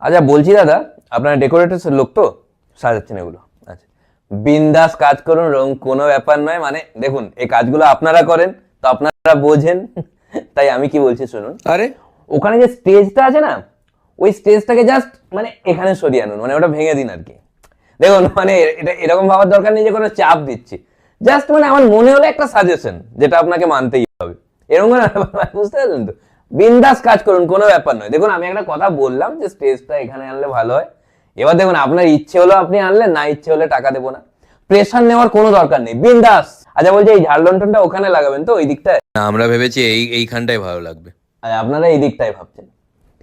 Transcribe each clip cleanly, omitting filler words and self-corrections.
আচ্ছা বলছি দাদা, আপনারা ডেকোরেটরস লোক তো, সাজাচ্ছেন এগুলো? আচ্ছা, বিন্দাস কাজ করুন, কোনো ব্যাপার নয়। মানে দেখুন, এই কাজগুলো আপনারা করেন তো আপনারা বোঝেন। তাই আমি কি বলছি শুনুন। আরে ওখানে যে স্টেজটা আছে না, ওই স্টেজটাকে জাস্ট মানে এখানে সরিয়ে আনুন, মানে ওটা ভেঙে দিন আর কি। দেখুন মানে এটা এরকম ভাবার দরকার নেই যে কোনো চাপ দিচ্ছি, জাস্ট মানে আমার মনে হলো একটা সাজেশন, যেটা আপনাকে মানতেই হবে। এরকম কোনো ব্যাপার নয়, বুঝতে পারলেন তো? বিন্দাস কাজ করুন, কোনো ব্যাপার নয়। দেখুন আমি একটা কথা বললাম যে স্টেজটা এখানে আনলে ভালো হয়। এবার দেখুন আপনার ইচ্ছে হলো আপনি আনলেন, না ইচ্ছে হলে টাকা দেবো না। প্রেশার নেওয়ার কোনো দরকার নেই, বিন্দাস। আচ্ছা বলছি, এই ঝাড় লণ্ঠনটা ওখানে লাগাবেন তো, ওই দিকটায়? না, আমরা ভেবেছি এইখানটাই ভালো লাগবে। আর আপনারা এই দিকটাই ভাবছেন,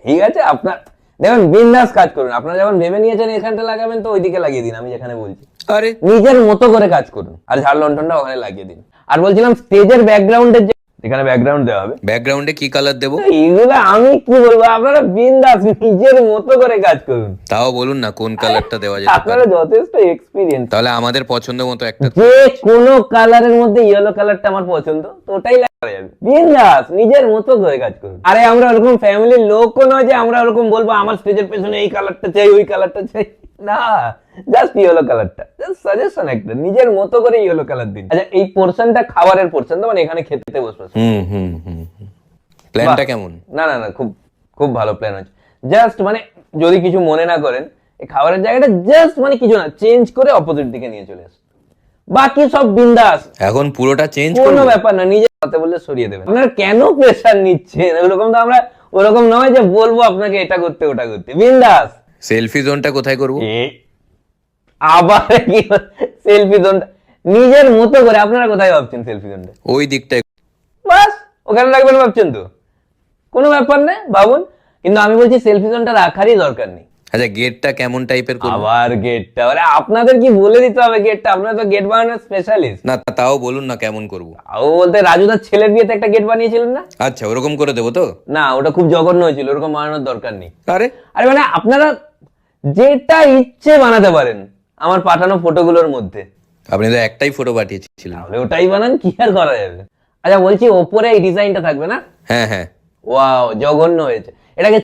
ঠিক আছে। আপনার দেখুন বিন্দাস কাজ করুন, আপনারা যখন ভেবে নিয়েছেন এখানটা লাগাবেন তো ওই দিকে লাগিয়ে দিন, আমি যেখানে বলছি। আরে নিজের মতো করে কাজ করুন, আর ঝাড় লণ্ঠনটা ওখানে লাগিয়ে দিন। আর বলছিলাম স্টেজের ব্যাকগ্রাউন্ডের যে এখানে ব্যাকগ্রাউন্ড দেওয়া হবে, ব্যাকগ্রাউন্ডে কি কালার দেবো? এইগুলো আমি কি বলবো, আপনারা বিন্দাস নিজের মতো করে কাজ করুন। তাও বলুন না কোন কালারটা দেওয়া যেতে আপনারা পারে। যথেষ্ট এক্সপিরিয়েন্স। তাহলে আমাদের পছন্দ মতো একটা। যে কোনো কালারের মধ্যে ইয়েলো কালারটা আমার পছন্দ, তো ওটাই লাগা যাবে। বিন্দাস নিজের মতো করে কাজ করুন। আরে আমরা ওরকম ফ্যামিলির লোকও নয় যে আমরা ওরকম বলবো আমার স্টেজের পেছনে এই কালারটা চাই, ওই কালারটা চাই। না, জাস্ট ইয়েলো কালারটা, জাস্ট সাজেশন একটা, নিজের মতো করে ইয়েলো কালার দিন। আচ্ছা এই পোর্শনটা খাবারের পোর্শন তো, মানে এখানে খেতে বসবো। প্ল্যানটা কেমন? না না না, খুব খুব ভালো প্ল্যান আছে। জাস্ট মানে যদি কিছু মনে না করেন, এই খাবারের জায়গাটা জাস্ট মানে কিছু না, চেঞ্জ করে অপোজিট দিকে নিয়ে চলে আসুন, বাকি সব বিন্দাস। এখন পুরোটা চেঞ্জ কোনো করব? ব্যাপার না, নিজে হাতে বললে সরিয়ে দেবেন। আপনারা কেন প্রেশার নিচ্ছেন? ওরকম তো আমরা ওরকম নয় যে বলবো আপনাকে এটা করতে ওটা করতে। বিন্দাস। সেলফি জোনটা কোথায় করব? আবার কি সেলফি জোনটা? নিজের মতো করে আপনারা কোথায় ভাবছেন সেলফি জোনটা? ওই দিকটায়। বাস ওখানে রাখবেন ভাবছেন তো, কোনো ব্যাপার নেই, ভাবুন। কিন্তু আমি বলছি সেলফি জোনটা রাখারই দরকার নেই। আচ্ছা গেটটা কেমন টাইপের করব? আবার গেটটা, আরে আপনাদের কি বলে দিতে হবে গেটটা? আপনারা তো গেট বানানোর স্পেশালিস্ট। না তাও বলুন না কেমন করব। ও বলতে রাজুদার ছেলের বিয়েতে একটা গেট বানিয়েছিলেন না? আচ্ছা ওরকম করে দেবো তো? না ওটা খুব জঘন্য হয়েছিল, ওরকম বানানোর দরকার নেই। আরে আরে মানে আপনারা যেটা ইচ্ছে বানাতে পারেন আমার পাঠানো ফটোগুলোর মধ্যে। আপনি তো একটাই ফটো পাঠিয়েছিলেন। তাহলে ওটাই বানান, কি আর করা যাবে। আচ্ছা বলছি ওপরে এই ডিজাইনটা থাকবে না? হ্যাঁ হ্যাঁ। ওয়াও, জঘন্য হয়েছে। এটাকে